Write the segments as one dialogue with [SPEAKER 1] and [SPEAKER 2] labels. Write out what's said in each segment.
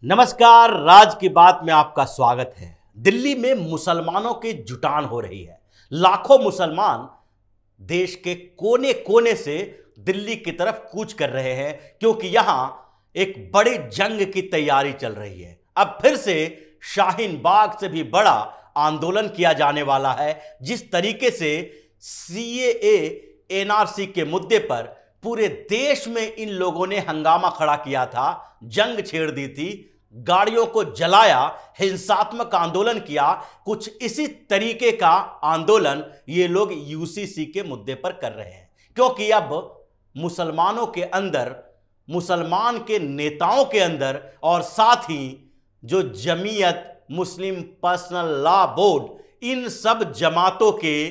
[SPEAKER 1] नमस्कार, राज की बात में आपका स्वागत है। दिल्ली में मुसलमानों की जुटान हो रही है। लाखों मुसलमान देश के कोने कोने से दिल्ली की तरफ कूच कर रहे हैं क्योंकि यहां एक बड़ी जंग की तैयारी चल रही है। अब फिर से शाहीन बाग से भी बड़ा आंदोलन किया जाने वाला है। जिस तरीके से सीएए एनआरसी के मुद्दे पर पूरे देश में इन लोगों ने हंगामा खड़ा किया था, जंग छेड़ दी थी, गाड़ियों को जलाया, हिंसात्मक आंदोलन किया, कुछ इसी तरीके का आंदोलन ये लोग यूसीसी के मुद्दे पर कर रहे हैं। क्योंकि अब मुसलमानों के अंदर, मुसलमान के नेताओं के अंदर और साथ ही जो जमीयत मुस्लिम पर्सनल लॉ बोर्ड, इन सब जमातों के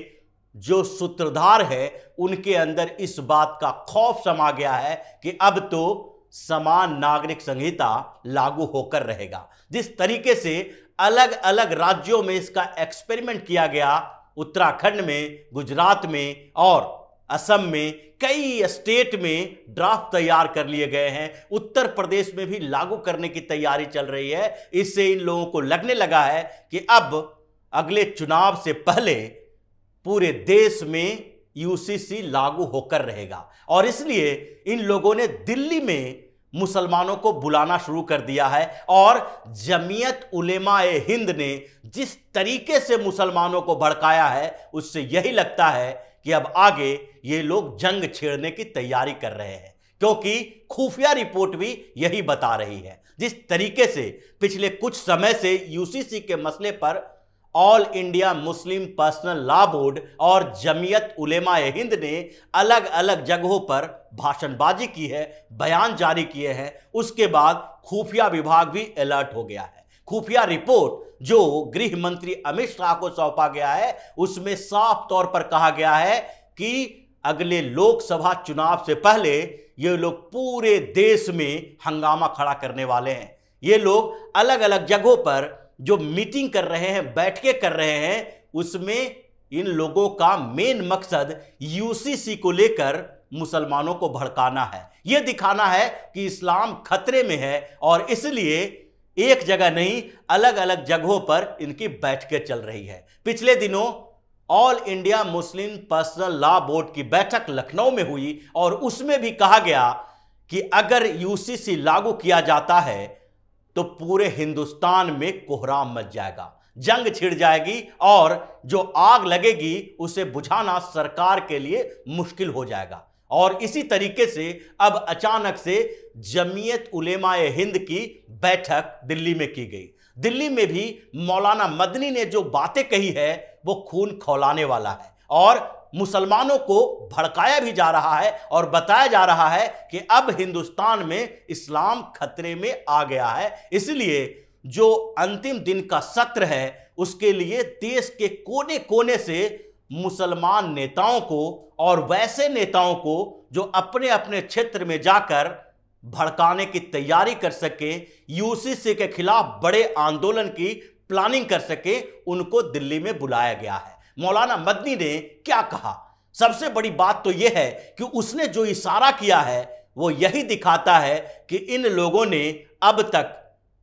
[SPEAKER 1] जो सूत्रधार है उनके अंदर इस बात का खौफ समा गया है कि अब तो समान नागरिक संहिता लागू होकर रहेगा। जिस तरीके से अलग अलग राज्यों में इसका एक्सपेरिमेंट किया गया, उत्तराखंड में, गुजरात में और असम में, कई स्टेट में ड्राफ्ट तैयार कर लिए गए हैं। उत्तर प्रदेश में भी लागू करने की तैयारी चल रही है। इससे इन लोगों को लगने लगा है कि अब अगले चुनाव से पहले पूरे देश में यूसीसी लागू होकर रहेगा और इसलिए इन लोगों ने दिल्ली में मुसलमानों को बुलाना शुरू कर दिया है। और जमीयत उलेमा-ए हिंद ने जिस तरीके से मुसलमानों को भड़काया है, उससे यही लगता है कि अब आगे ये लोग जंग छेड़ने की तैयारी कर रहे हैं, क्योंकि खुफिया रिपोर्ट भी यही बता रही है। जिस तरीके से पिछले कुछ समय से यूसीसी के मसले पर all India Muslim personal law board और जमीयत उलेमा-ए हिंद ने अलग अलग जगहों पर भाषणबाजी की है, बयान जारी किए हैं, उसके बाद खुफिया विभाग भी अलर्ट हो गया है। खुफिया रिपोर्ट जो गृह मंत्री अमित शाह को सौंपा गया है, उसमें साफ तौर पर कहा गया है कि अगले लोकसभा चुनाव से पहले ये लोग पूरे देश में हंगामा खड़ा करने वाले हैं। ये लोग अलग अलग जगहों पर जो मीटिंग कर रहे हैं, बैठकें कर रहे हैं, उसमें इन लोगों का मेन मकसद यूसीसी को लेकर मुसलमानों को भड़काना है। यह दिखाना है कि इस्लाम खतरे में है और इसलिए एक जगह नहीं, अलग अलग जगहों पर इनकी बैठकें चल रही है। पिछले दिनों all India Muslim personal law board की बैठक लखनऊ में हुई और उसमें भी कहा गया कि अगर यूसीसी लागू किया जाता है तो पूरे हिंदुस्तान में कोहराम मच जाएगा, जंग छिड़ जाएगी और जो आग लगेगी उसे बुझाना सरकार के लिए मुश्किल हो जाएगा। और इसी तरीके से अब अचानक से जमीयत उलेमा-ए हिंद की बैठक दिल्ली में की गई। दिल्ली में भी मौलाना मदनी ने जो बातें कही है वो खून खौलाने वाला है और मुसलमानों को भड़काया भी जा रहा है और बताया जा रहा है कि अब हिंदुस्तान में इस्लाम खतरे में आ गया है। इसलिए जो अंतिम दिन का सत्र है उसके लिए देश के कोने कोने से मुसलमान नेताओं को और वैसे नेताओं को जो अपने अपने क्षेत्र में जाकर भड़काने की तैयारी कर सके, यूसीसी के खिलाफ बड़े आंदोलन की प्लानिंग कर सके, उनको दिल्ली में बुलाया गया है। मौलाना मदनी ने क्या कहा? सबसे बड़ी बात तो यह है कि उसने जो इशारा किया है वो यही दिखाता है कि इन लोगों ने अब तक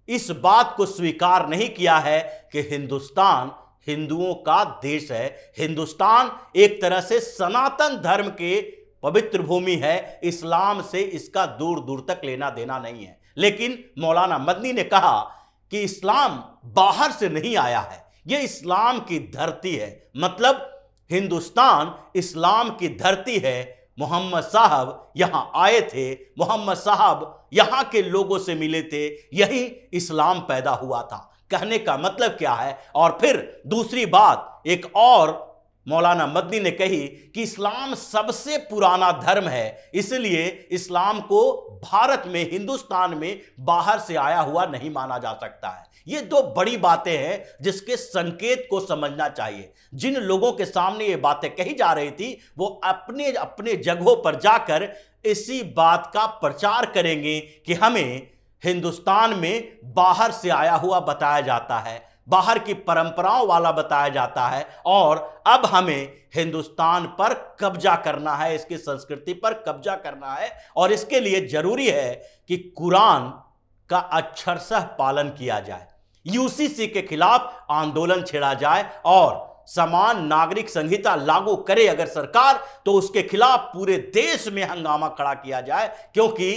[SPEAKER 1] इस बात को स्वीकार नहीं किया है कि हिंदुस्तान हिंदुओं का देश है। हिंदुस्तान एक तरह से सनातन धर्म के पवित्र भूमि है, इस्लाम से इसका दूर दूर तक लेना देना नहीं है। लेकिन मौलाना मदनी ने कहा कि इस्लाम बाहर से नहीं आया है, यह इस्लाम की धरती है, मतलब हिंदुस्तान इस्लाम की धरती है। मोहम्मद साहब यहां आए थे, मोहम्मद साहब यहां के लोगों से मिले थे, यही इस्लाम पैदा हुआ था। कहने का मतलब क्या है? और फिर दूसरी बात एक और मौलाना मदनी ने कही कि इस्लाम सबसे पुराना धर्म है, इसलिए इस्लाम को भारत में, हिंदुस्तान में बाहर से आया हुआ नहीं माना जा सकता है। ये दो बड़ी बातें हैं जिसके संकेत को समझना चाहिए। जिन लोगों के सामने ये बातें कही जा रही थी वो अपने अपने जगहों पर जाकर इसी बात का प्रचार करेंगे कि हमें हिंदुस्तान में बाहर से आया हुआ बताया जाता है, बाहर की परंपराओं वाला बताया जाता है और अब हमें हिंदुस्तान पर कब्जा करना है, इसकी संस्कृति पर कब्जा करना है और इसके लिए जरूरी है कि कुरान का अक्षरशः पालन किया जाए, यूसीसी के खिलाफ आंदोलन छेड़ा जाए और समान नागरिक संहिता लागू करे अगर सरकार, तो उसके खिलाफ पूरे देश में हंगामा खड़ा किया जाए। क्योंकि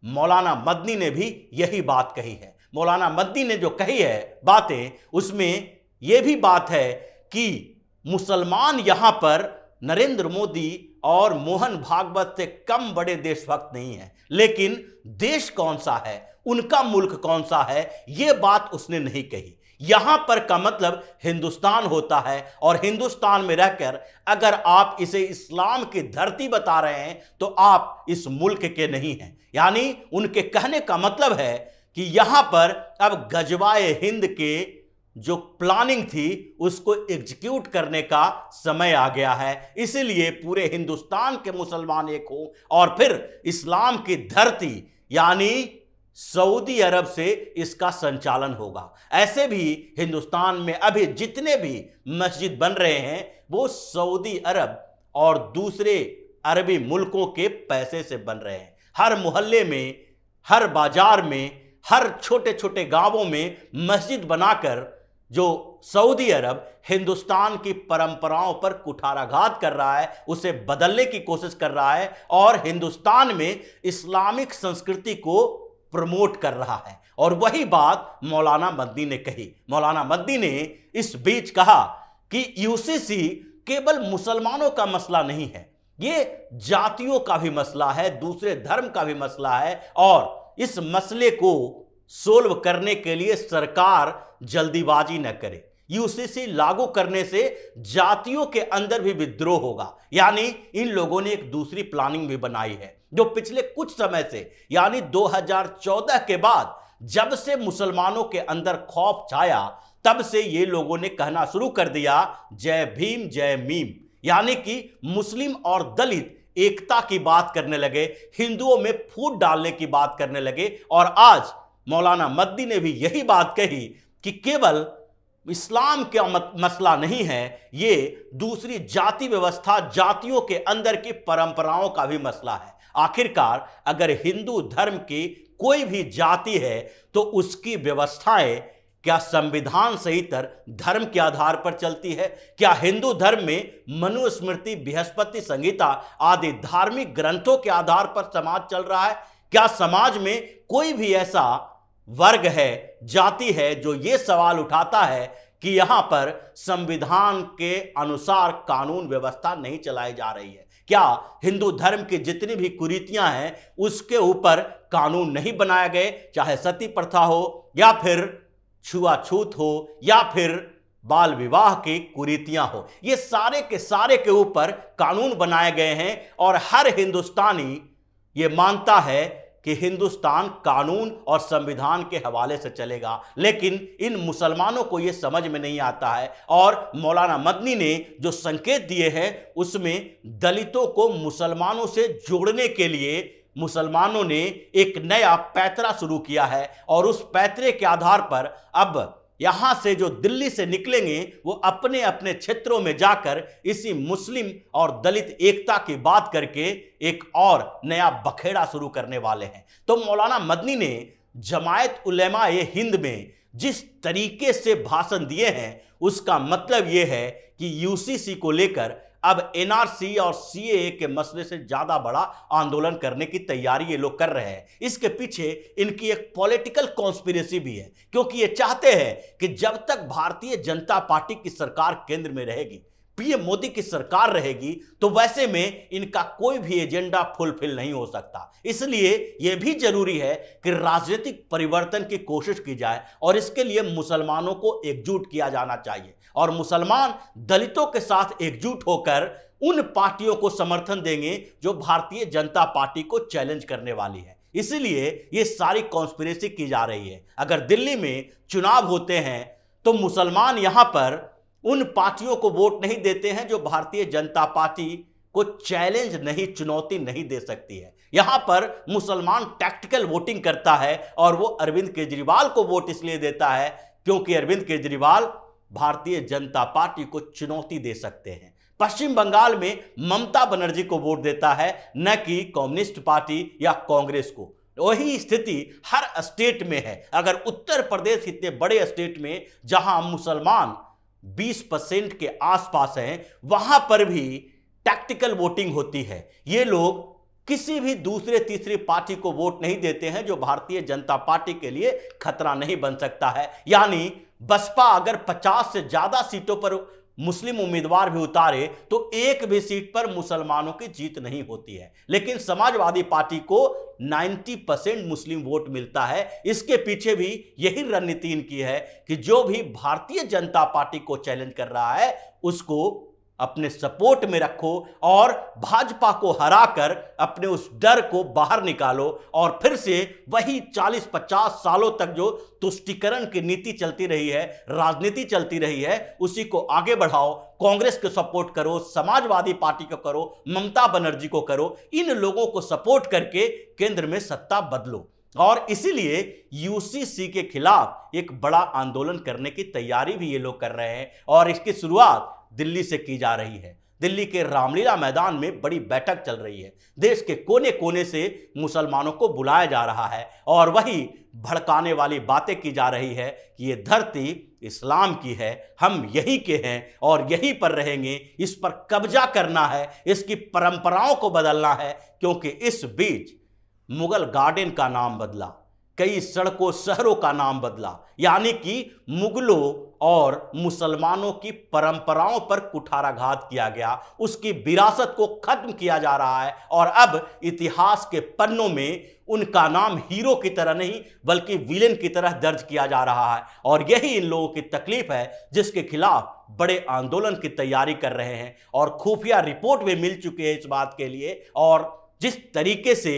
[SPEAKER 1] मौलाना मदनी ने भी यही बात कही है। मौलाना मदनी ने जो कही है बातें, उसमें यह भी बात है कि मुसलमान यहां पर नरेंद्र मोदी और मोहन भागवत से कम बड़े देशभक्त नहीं है, लेकिन देश कौन सा है, उनका मुल्क कौन सा है, यह बात उसने नहीं कही। यहां पर का मतलब हिंदुस्तान होता है, और हिंदुस्तान में रहकर अगर आप इसे इस्लाम की धरती बता रहे हैं तो आप इस मुल्क के नहीं हैं। यानी उनके कहने का मतलब है कि यहां पर अब गजवाए हिंद के जो प्लानिंग थी उसको एग्जीक्यूट करने का समय आ गया है। इसीलिए पूरे हिंदुस्तान के मुसलमान एक हो और फिर इस्लाम की धरती यानी सऊदी अरब से इसका संचालन होगा। ऐसे भी हिंदुस्तान में अभी जितने भी मस्जिद बन रहे हैं वो सऊदी अरब और दूसरे अरबी मुल्कों के पैसे से बन रहे हैं। हर मोहल्ले में, हर बाजार में, हर छोटे छोटे गांवों में मस्जिद बनाकर जो सऊदी अरब हिंदुस्तान की परंपराओं पर कुठाराघात कर रहा है, उसे बदलने की कोशिश कर रहा है और हिंदुस्तान में इस्लामिक संस्कृति को प्रमोट कर रहा है। और वही बात मौलाना मदनी ने कही। मौलाना मदनी ने इस बीच कहा कि यूसीसी केवल मुसलमानों का मसला नहीं है, ये जातियों का भी मसला है, दूसरे धर्म का भी मसला है, और इस मसले को सोल्व करने के लिए सरकार जल्दीबाजी न करे। यूसीसी लागू करने से जातियों के अंदर भी विद्रोह होगा। यानी इन लोगों ने एक दूसरी प्लानिंग भी बनाई है जो पिछले कुछ समय से, यानी 2014 के बाद जब से मुसलमानों के अंदर खौफ छाया, तब से ये लोगों ने कहना शुरू कर दिया जय भीम जय मीम। यानी कि मुस्लिम और दलित एकता की बात करने लगे, हिंदुओं में फूट डालने की बात करने लगे। और आज मौलाना मदनी ने भी यही बात कही कि केवल इस्लाम का मसला नहीं है, ये दूसरी जाति व्यवस्था, जातियों के अंदर की परंपराओं का भी मसला है। आखिरकार अगर हिंदू धर्म की कोई भी जाति है तो उसकी व्यवस्थाएं क्या संविधान सहितर धर्म के आधार पर चलती है? क्या हिंदू धर्म में मनुस्मृति, बृहस्पति संहिता आदि धार्मिक ग्रंथों के आधार पर समाज चल रहा है? क्या समाज में कोई भी ऐसा वर्ग है, जाति है जो ये सवाल उठाता है कि यहां पर संविधान के अनुसार कानून व्यवस्था नहीं चलाई जा रही है? क्या हिंदू धर्म की जितनी भी कुरीतियां हैं उसके ऊपर कानून नहीं बनाए गए? चाहे सती प्रथा हो या फिर छुआछूत हो या फिर बाल विवाह की कुरीतियां हो, ये सारे के सारे के ऊपर कानून बनाए गए हैं। और हर हिंदुस्तानी ये मानता है कि हिंदुस्तान कानून और संविधान के हवाले से चलेगा, लेकिन इन मुसलमानों को यह समझ में नहीं आता है। और मौलाना मदनी ने जो संकेत दिए हैं उसमें दलितों को मुसलमानों से जोड़ने के लिए मुसलमानों ने एक नया पैतरा शुरू किया है, और उस पैतरे के आधार पर अब यहां से जो दिल्ली से निकलेंगे वो अपने अपने क्षेत्रों में जाकर इसी मुस्लिम और दलित एकता की बात करके एक और नया बखेड़ा शुरू करने वाले हैं। तो मौलाना मदनी ने जमायत उलेमा-ए हिंद में जिस तरीके से भाषण दिए हैं उसका मतलब यह है कि यूसीसी को लेकर अब एनआरसी और सीएए के मसले से ज्यादा बड़ा आंदोलन करने की तैयारी ये लोग कर रहे हैं। इसके पीछे इनकी एक पॉलिटिकल कॉन्स्पिरेसी भी है, क्योंकि ये चाहते हैं कि जब तक भारतीय जनता पार्टी की सरकार केंद्र में रहेगी, पीएम मोदी की सरकार रहेगी, तो वैसे में इनका कोई भी एजेंडा फुलफिल नहीं हो सकता। इसलिए यह भी जरूरी है कि राजनीतिक परिवर्तन की कोशिश की जाए, और इसके लिए मुसलमानों को एकजुट किया जाना चाहिए, और मुसलमान दलितों के साथ एकजुट होकर उन पार्टियों को समर्थन देंगे जो भारतीय जनता पार्टी को चैलेंज करने वाली है। इसीलिए ये सारी कॉन्स्पिरेसी की जा रही है। अगर दिल्ली में चुनाव होते हैं तो मुसलमान यहां पर उन पार्टियों को वोट नहीं देते हैं जो भारतीय जनता पार्टी को चैलेंज नहीं, चुनौती नहीं दे सकती है। यहां पर मुसलमान टैक्टिकल वोटिंग करता है, और वो अरविंद केजरीवाल को वोट इसलिए देता है क्योंकि अरविंद केजरीवाल भारतीय जनता पार्टी को चुनौती दे सकते हैं। पश्चिम बंगाल में ममता बनर्जी को वोट देता है, न कि कम्युनिस्ट पार्टी या कांग्रेस को। वही स्थिति हर स्टेट में है। अगर उत्तर प्रदेश इतने बड़े स्टेट में जहां मुसलमान 20% के आसपास हैं, वहां पर भी टैक्टिकल वोटिंग होती है। ये लोग किसी भी दूसरे तीसरी पार्टी को वोट नहीं देते हैं जो भारतीय जनता पार्टी के लिए खतरा नहीं बन सकता है। यानी बसपा अगर 50 से ज्यादा सीटों पर मुस्लिम उम्मीदवार भी उतारे तो एक भी सीट पर मुसलमानों की जीत नहीं होती है। लेकिन समाजवादी पार्टी को 90% मुस्लिम वोट मिलता है। इसके पीछे भी यही रणनीति इनकी है कि जो भी भारतीय जनता पार्टी को चैलेंज कर रहा है उसको अपने सपोर्ट में रखो और भाजपा को हराकर अपने उस डर को बाहर निकालो और फिर से वही 40-50 सालों तक जो तुष्टीकरण की नीति चलती रही है, राजनीति चलती रही है, उसी को आगे बढ़ाओ। कांग्रेस को सपोर्ट करो, समाजवादी पार्टी को करो, ममता बनर्जी को करो, इन लोगों को सपोर्ट करके केंद्र में सत्ता बदलो। और इसीलिए यूसीसी के खिलाफ एक बड़ा आंदोलन करने की तैयारी भी ये लोग कर रहे हैं और इसकी शुरुआत दिल्ली से की जा रही है। दिल्ली के रामलीला मैदान में बड़ी बैठक चल रही है। देश के कोने कोने से मुसलमानों को बुलाया जा रहा है और वही भड़काने वाली बातें की जा रही है कि ये धरती इस्लाम की है, हम यही के हैं और यहीं पर रहेंगे, इस पर कब्जा करना है, इसकी परंपराओं को बदलना है। क्योंकि इस बीच मुगल गार्डन का नाम बदला, कई सड़कों शहरों का नाम बदला, यानी कि मुगलों और मुसलमानों की परंपराओं पर कुठाराघात किया गया, उसकी विरासत को खत्म किया जा रहा है और अब इतिहास के पन्नों में उनका नाम हीरो की तरह नहीं बल्कि विलेन की तरह दर्ज किया जा रहा है। और यही इन लोगों की तकलीफ है जिसके खिलाफ बड़े आंदोलन की तैयारी कर रहे हैं और खुफिया रिपोर्ट भी मिल चुकी है इस बात के लिए। और जिस तरीके से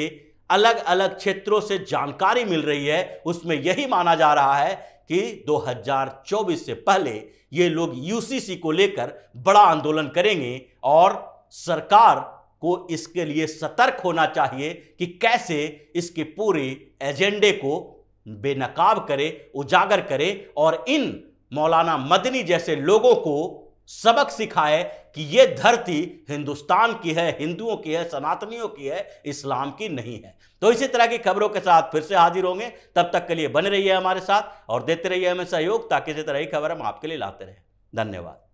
[SPEAKER 1] अलग अलग क्षेत्रों से जानकारी मिल रही है उसमें यही माना जा रहा है कि 2024 से पहले ये लोग यूसीसी को लेकर बड़ा आंदोलन करेंगे और सरकार को इसके लिए सतर्क होना चाहिए कि कैसे इसके पूरे एजेंडे को बेनकाब करे, उजागर करे और इन मौलाना मदनी जैसे लोगों को सबक सिखाए कि यह धरती हिंदुस्तान की है, हिंदुओं की है, सनातनियों की है, इस्लाम की नहीं है। तो इसी तरह की खबरों के साथ फिर से हाजिर होंगे। तब तक के लिए बने रहिए हमारे साथ और देते रहिए हमें सहयोग ताकि इसी तरह की खबर हम आपके लिए लाते रहें। धन्यवाद।